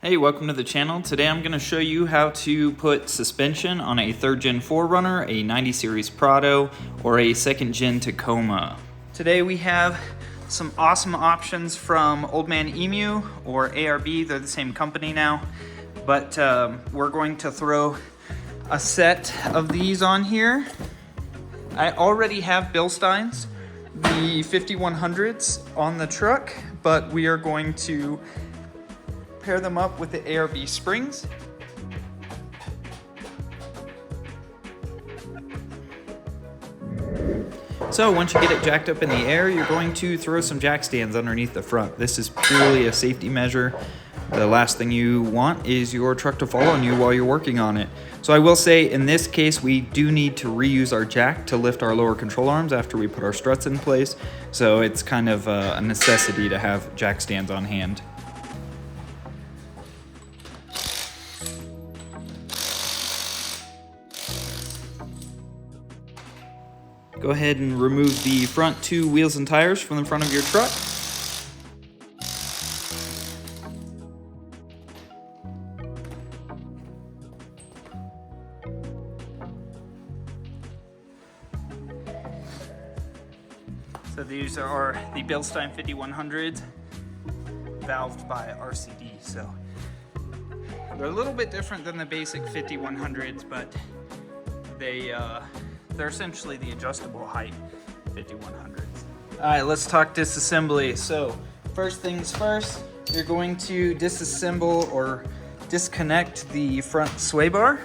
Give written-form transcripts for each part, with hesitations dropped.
Hey, welcome to the channel. Today I'm going to show you how to put suspension on a 3rd gen 4Runner, a 90 series Prado, or a 2nd gen Tacoma. Today we have some awesome options from Old Man Emu or ARB. They're the same company now, but we're going to throw a set of these on here. I already have Bilstein's, the 5100s on the truck, but we are going to pair them up with the ARB springs. So once you get it jacked up in the air, you're going to throw some jack stands underneath the front. This is purely a safety measure. The last thing you want is your truck to fall on you while you're working on it. So I will say in this case, we do need to reuse our jack to lift our lower control arms after we put our struts in place. So it's kind of a necessity to have jack stands on hand. Go ahead and remove the front 2 wheels and tires from the front of your truck. So these are the Bilstein 5100s, valved by RCD. So they're a little bit different than the basic 5100s, but they're essentially the adjustable height 5100s. All right, let's talk disassembly. So first things first, you're going to disassemble or disconnect the front sway bar.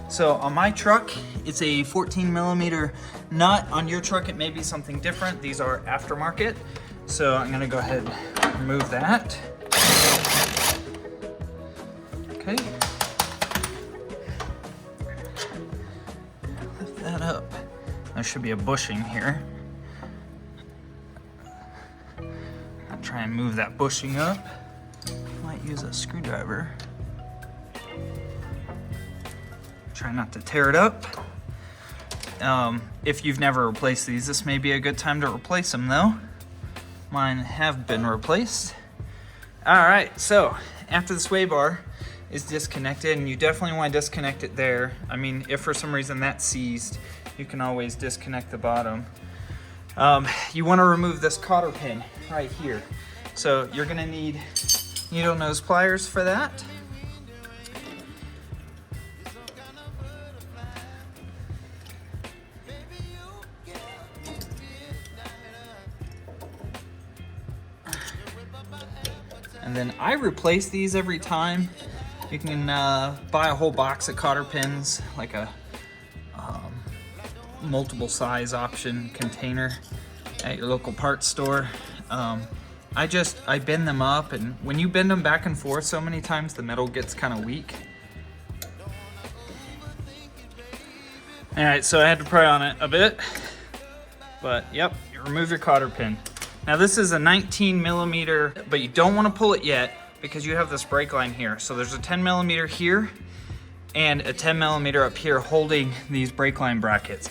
So on my truck, it's a 14 millimeter nut. On your truck, it may be something different. These are aftermarket. So I'm gonna go ahead and remove that. Okay. Lift that up. There should be a bushing here. I'll try and move that bushing up. Might use a screwdriver. Try not to tear it up. If you've never replaced these, this may be a good time to replace them though. Mine have been replaced. All right, so after the sway bar is disconnected, and you definitely want to disconnect it there. I mean, if for some reason that's seized, you can always disconnect the bottom. You want to remove this cotter pin right here. So you're going to need needle nose pliers for that. And then I replace these every time. You can buy a whole box of cotter pins, like a multiple size option container at your local parts store. I bend them up, and when you bend them back and forth so many times, the metal gets kind of weak. All right, so I had to pry on it a bit, but yep, you remove your cotter pin. Now this is a 19 millimeter, but you don't want to pull it yet because you have this brake line here. So there's a 10 millimeter here and a 10 millimeter up here holding these brake line brackets.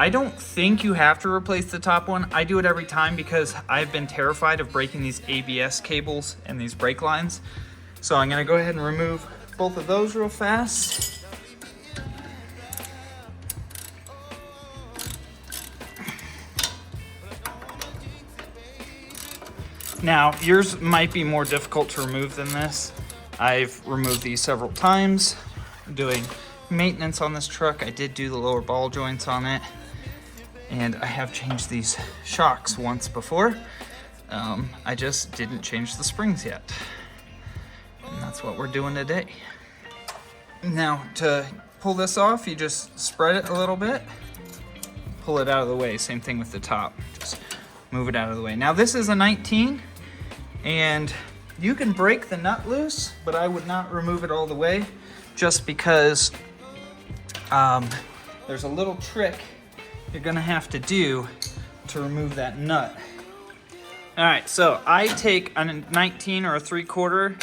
I don't think you have to replace the top one. I do it every time because I've been terrified of breaking these ABS cables and these brake lines. So I'm gonna go ahead and remove both of those real fast. Now, yours might be more difficult to remove than this. I've removed these several times. Doing maintenance on this truck, I did do the lower ball joints on it. And I have changed these shocks once before. I just didn't change the springs yet. And that's what we're doing today. Now, to pull this off, you just spread it a little bit. Pull it out of the way, same thing with the top. Just move it out of the way. Now this is a 19, and you can break the nut loose, but I would not remove it all the way, just because there's a little trick you're gonna have to do to remove that nut. All right, so I take a 19 or a 3/4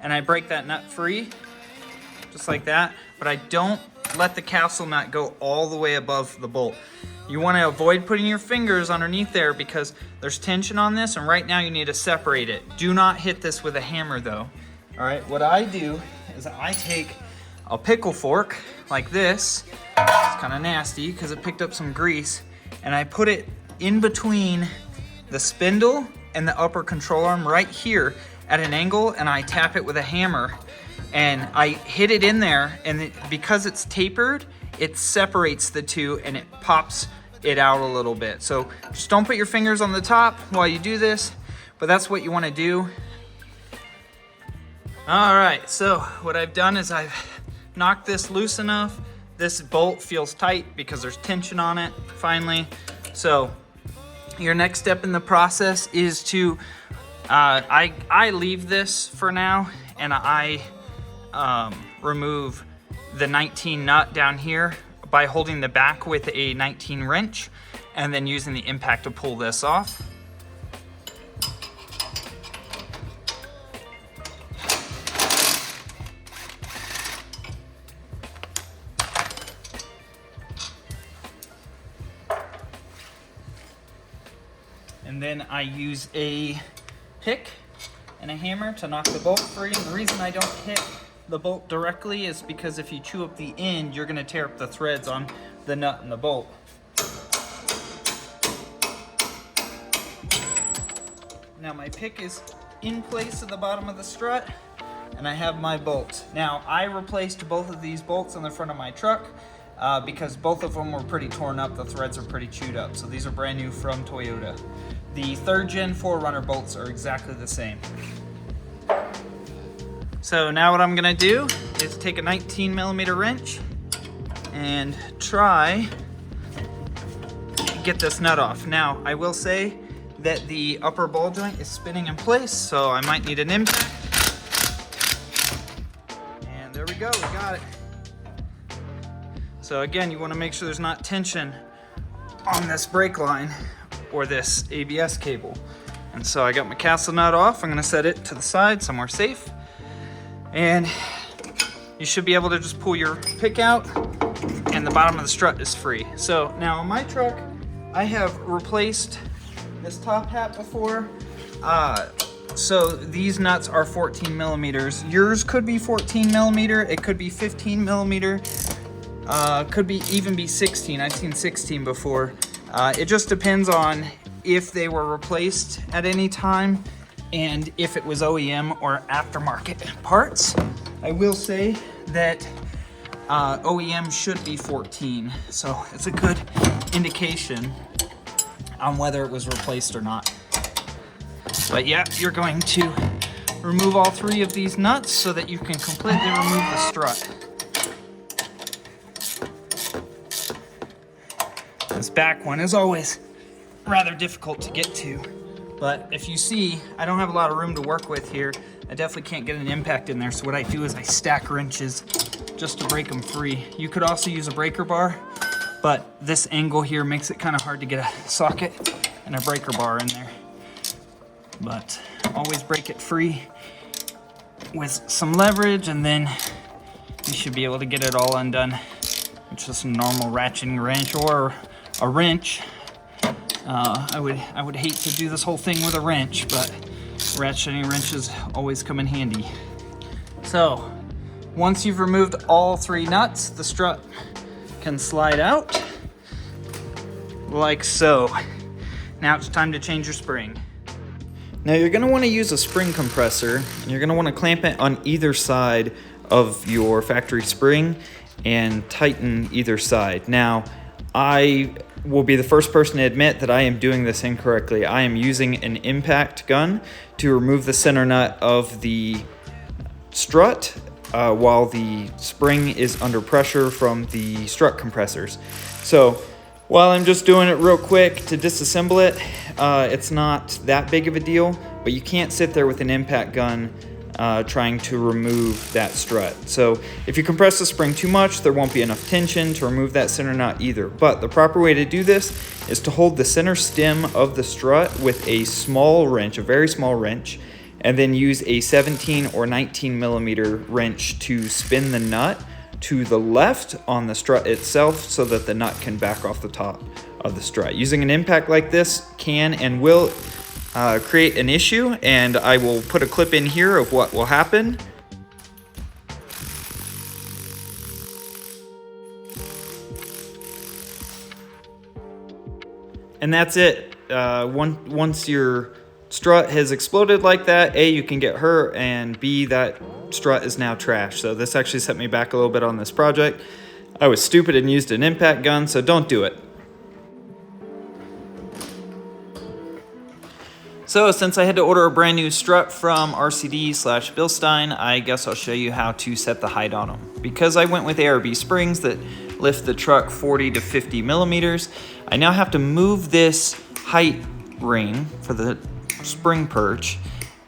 and I break that nut free, just like that, but I don't let the castle nut go all the way above the bolt. You want to avoid putting your fingers underneath there because there's tension on this, and right now you need to separate it. Do not hit this with a hammer though. All right, what I do is I take a pickle fork like this. It's kind of nasty because it picked up some grease, and I put it in between the spindle and the upper control arm right here at an angle, and I tap it with a hammer, and I hit it in there, and because it's tapered, it separates the two and it pops it out a little bit. So just don't put your fingers on the top while you do this, but that's what you want to do. All right, so what I've done is I've knocked this loose enough. This bolt feels tight because there's tension on it, finally. So your next step in the process is to, I leave this for now, and I remove the 19 nut down here by holding the back with a 19 wrench and then using the impact to pull this off. And then I use a pick and a hammer to knock the bolt free. And the reason I don't hit the bolt directly is because if you chew up the end, you're gonna tear up the threads on the nut and the bolt. Now my pick is in place at the bottom of the strut, and I have my bolts. Now I replaced both of these bolts on the front of my truck because both of them were pretty torn up. The threads are pretty chewed up. So these are brand new from Toyota. The 3rd gen 4Runner bolts are exactly the same. So now what I'm gonna do is take a 19 millimeter wrench and try to get this nut off. Now, I will say that the upper ball joint is spinning in place, so I might need an impact. And there we go, we got it. So again, you wanna make sure there's not tension on this brake line or this ABS cable. And so I got my castle nut off. I'm gonna set it to the side somewhere safe. And you should be able to just pull your pick out and the bottom of the strut is free. So now on my truck, I have replaced this top hat before. So these nuts are 14 millimeters. Yours could be 14 millimeter, it could be 15 millimeter, could be even be 16. I've seen 16 before. It just depends on if they were replaced at any time and if it was OEM or aftermarket parts. I will say that OEM should be 14, so it's a good indication on whether it was replaced or not. But yeah, you're going to remove all 3 of these nuts so that you can completely remove the strut. This back one is always rather difficult to get to, but if you see, I don't have a lot of room to work with here. I definitely can't get an impact in there, so what I do is I stack wrenches just to break them free. You could also use a breaker bar, but this angle here makes it kind of hard to get a socket and a breaker bar in there. But always break it free with some leverage, and then you should be able to get it all undone with just a normal ratcheting wrench or a wrench. I would hate to do this whole thing with a wrench, but ratcheting wrenches always come in handy. So once you've removed all 3 nuts, the strut can slide out like so. Now it's time to change your spring. Now you're going to want to use a spring compressor, and you're going to want to clamp it on either side of your factory spring and tighten either side. Now I will be the first person to admit that I am doing this incorrectly. I am using an impact gun to remove the center nut of the strut while the spring is under pressure from the strut compressors. So while I'm just doing it real quick to disassemble it, it's not that big of a deal, but you can't sit there with an impact gun trying to remove that strut. So if you compress the spring too much, there won't be enough tension to remove that center nut either. But the proper way to do this is to hold the center stem of the strut with a small wrench, a very small wrench, and then use a 17 or 19 millimeter wrench to spin the nut to the left on the strut itself so that the nut can back off the top of the strut. Using an impact like this can and will create an issue, and I will put a clip in here of what will happen And that's it. Once your strut has exploded like that, A, you can get hurt, and B, that strut is now trash. So this actually set me back a little bit on this project. I was stupid and used an impact gun, so don't do it. So since I had to order a brand new strut from RCD/Bilstein, I guess I'll show you how to set the height on them. Because I went with ARB springs that lift the truck 40 to 50 millimeters, I now have to move this height ring for the spring perch,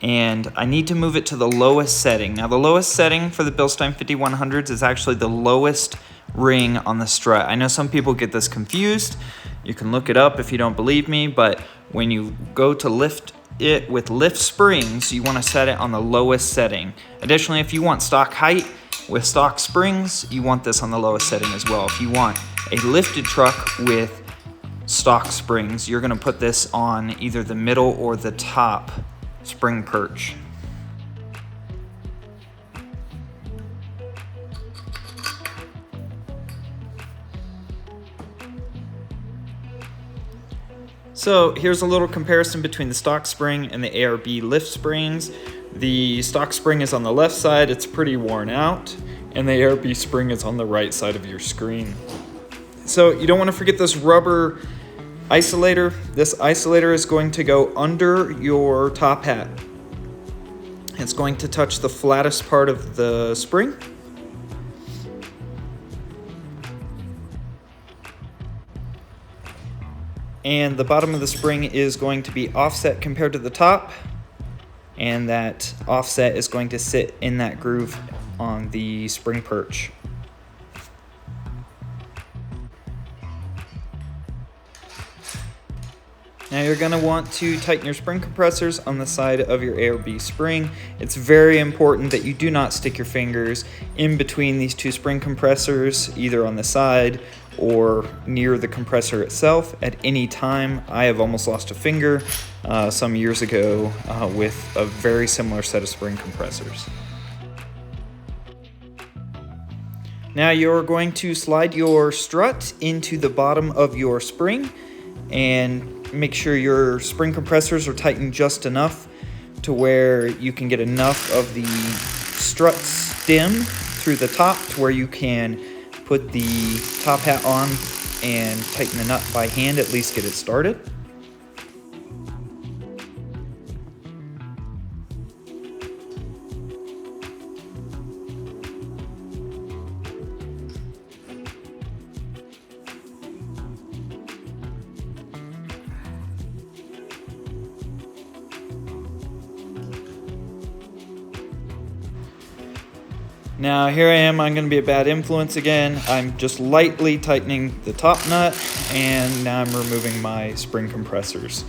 and I need to move it to the lowest setting. Now the lowest setting for the Bilstein 5100s is actually the lowest ring on the strut. I know some people get this confused. You can look it up if you don't believe me, but when you go to lift it with lift springs, you want to set it on the lowest setting. Additionally, if you want stock height with stock springs, you want this on the lowest setting as well. If you want a lifted truck with stock springs, you're going to put this on either the middle or the top spring perch. So here's a little comparison between the stock spring and the ARB lift springs. The stock spring is on the left side, it's pretty worn out, and the ARB spring is on the right side of your screen. So you don't want to forget this rubber isolator. This isolator is going to go under your top hat. It's going to touch the flattest part of the spring. And the bottom of the spring is going to be offset compared to the top, and that offset is going to sit in that groove on the spring perch. Now you're going to want to tighten your spring compressors on the side of your ARB spring. It's very important that you do not stick your fingers in between these two spring compressors, either on the side or near the compressor itself at any time. I have almost lost a finger some years ago with a very similar set of spring compressors. Now you're going to slide your strut into the bottom of your spring and make sure your spring compressors are tightened just enough to where you can get enough of the strut stem through the top to where you can put the top hat on and tighten the nut by hand, at least get it started. Now here I am, I'm going to be a bad influence again. I'm just lightly tightening the top nut, and now I'm removing my spring compressors.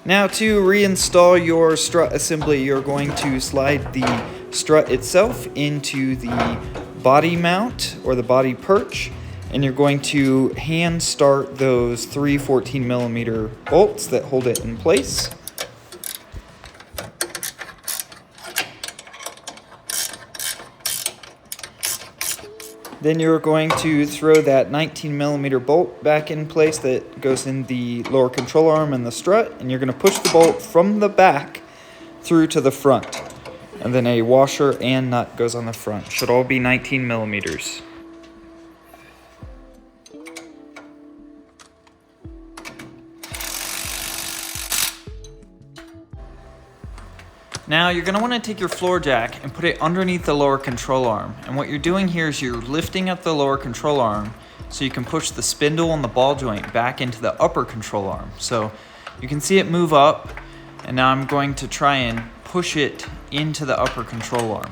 Now to reinstall your strut assembly, you're going to slide the strut itself into the body mount or the body perch, and you're going to hand start those 3 14mm bolts that hold it in place. Then you're going to throw that 19mm bolt back in place that goes in the lower control arm and the strut, and you're going to push the bolt from the back through to the front. And then a washer and nut goes on the front. Should all be 19mm. Now you're going to want to take your floor jack and put it underneath the lower control arm. And what you're doing here is you're lifting up the lower control arm so you can push the spindle and the ball joint back into the upper control arm. So you can see it move up, and now I'm going to try and push it into the upper control arm.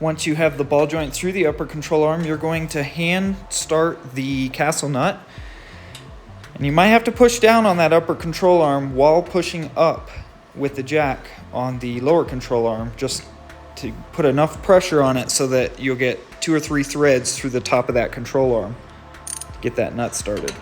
Once you have the ball joint through the upper control arm, you're going to hand start the castle nut. And you might have to push down on that upper control arm while pushing up with the jack on the lower control arm, just to put enough pressure on it so that you'll get 2 or 3 threads through the top of that control arm to get that nut started.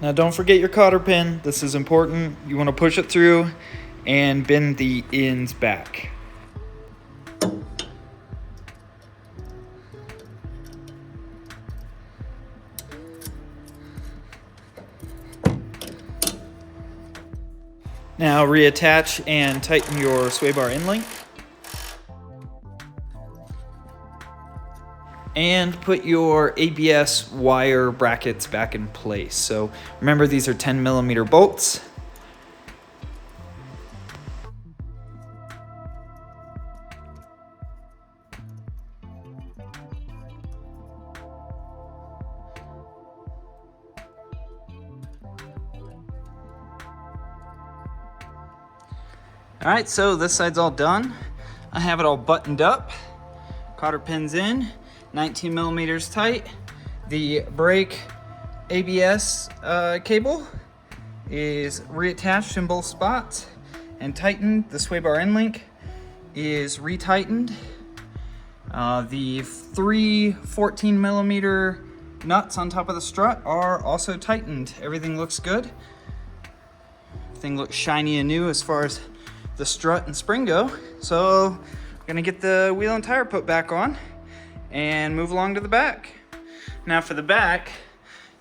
Now don't forget your cotter pin. This is important. You want to push it through and bend the ends back. Now reattach and tighten your sway bar end link. And put your ABS wire brackets back in place. So remember, these are 10mm bolts. All right, so this side's all done. I have it all buttoned up, cotter pins in, 19mm tight. The brake ABS cable is reattached in both spots and tightened. The sway bar end link is retightened. The 3 14mm nuts on top of the strut are also tightened. Everything looks good. Everything looks shiny and new as far as the strut and spring go. So we're gonna get the wheel and tire put back on and move along to the back. Now for the back,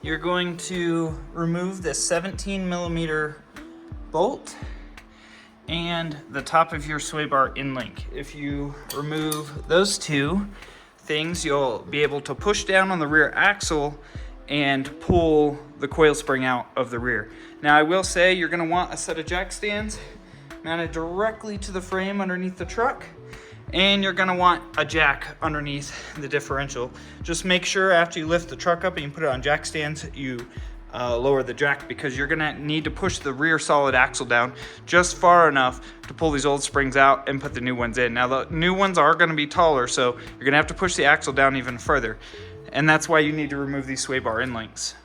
you're going to remove this 17mm bolt and the top of your sway bar end link. If you remove those two things, you'll be able to push down on the rear axle and pull the coil spring out of the rear. Now I will say you're gonna want a set of jack stands mounted directly to the frame underneath the truck, and you're gonna want a jack underneath the differential. Just make sure after you lift the truck up and you put it on jack stands, you lower the jack, because you're gonna need to push the rear solid axle down just far enough to pull these old springs out and put the new ones in. Now the new ones are gonna be taller, so you're gonna have to push the axle down even further. And that's why you need to remove these sway bar end links.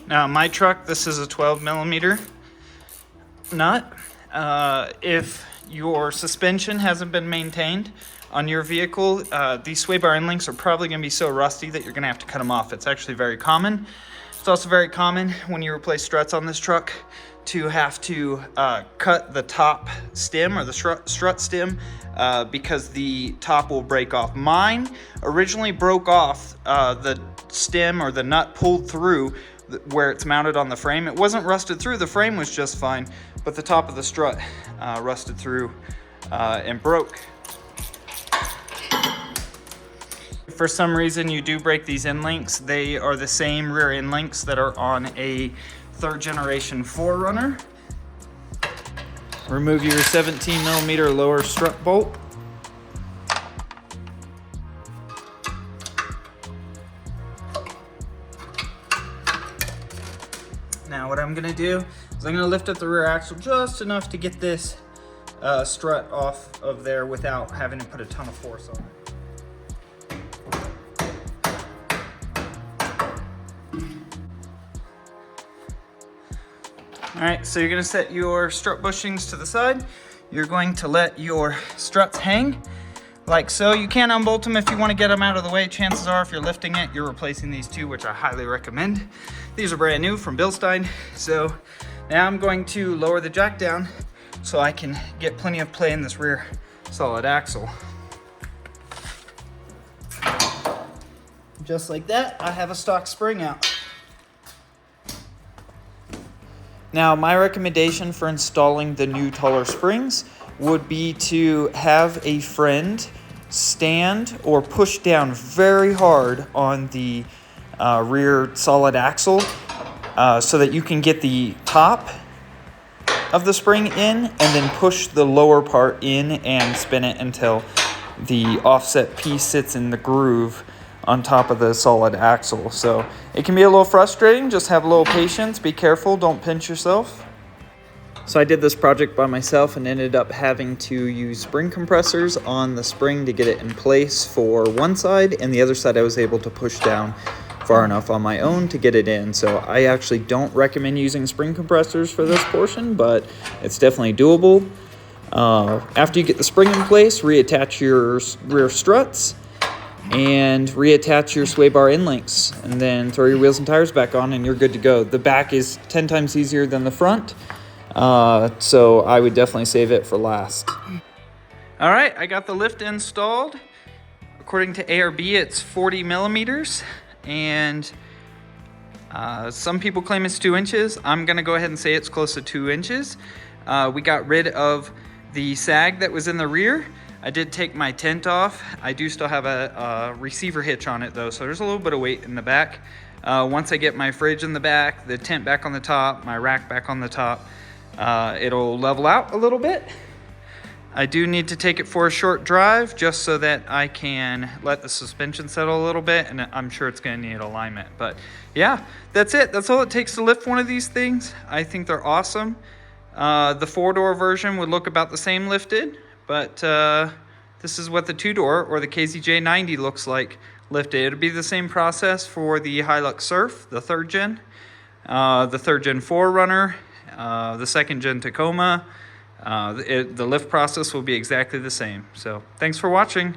Now my truck, this is a 12mm nut. If your suspension hasn't been maintained on your vehicle, these sway bar end links are probably going to be so rusty that you're going to have to cut them off. It's actually very common. It's also very common when you replace struts on this truck to have to cut the top stem or the strut stem because the top will break off. Mine originally broke off, the stem or the nut pulled through where it's mounted on the frame. It wasn't rusted through, the frame was just fine, but the top of the strut rusted through and broke. If for some reason you do break these end links, they are the same rear end links that are on a 3rd generation 4Runner. Remove your 17mm lower strut bolt. Now what I'm gonna do is I'm gonna lift up the rear axle just enough to get this strut off of there without having to put a ton of force on it. All right, so you're gonna set your strut bushings to the side. You're going to let your struts hang like so. You can unbolt them if you want to get them out of the way. Chances are if you're lifting it, you're replacing these two, which I highly recommend. These are brand new from Bilstein. So now I'm going to lower the jack down so I can get plenty of play in this rear solid axle. Just like that, I have a stock spring out. Now my recommendation for installing the new taller springs would be to have a friend stand or push down very hard on the rear solid axle so that you can get the top of the spring in and then push the lower part in and spin it until the offset piece sits in the groove on top of the solid axle. So it can be a little frustrating. Just have a little patience, be careful, don't pinch yourself. So I did this project by myself and ended up having to use spring compressors on the spring to get it in place for one side, and the other side I was able to push down far enough on my own to get it in. So I actually don't recommend using spring compressors for this portion, but it's definitely doable. After you get the spring in place, reattach your rear struts. and reattach your sway bar end links, and then throw your wheels and tires back on, and you're good to go. The back is 10 times easier than the front, so I would definitely save it for last. All right, I got the lift installed. According to ARB, it's 40 millimeters, and some people claim it's 2 inches. I'm gonna go ahead and say it's close to 2 inches. We got rid of the sag that was in the rear. I did take my tent off. I do still have a receiver hitch on it though, so there's a little bit of weight in the back. Once I get my fridge in the back, the tent back on the top, my rack back on the top, it'll level out a little bit. I do need to take it for a short drive just so that I can let the suspension settle a little bit, and I'm sure it's gonna need alignment. But yeah, that's it. That's all it takes to lift one of these things. I think they're awesome. The 4-door version would look about the same lifted, but this is what the 2-door or the kzj90 looks like lifted. It'll be the same process for the Hilux Surf, the 3rd gen, the 3rd gen 4Runner, the 2nd gen Tacoma. The lift process will be exactly the same. So thanks for watching.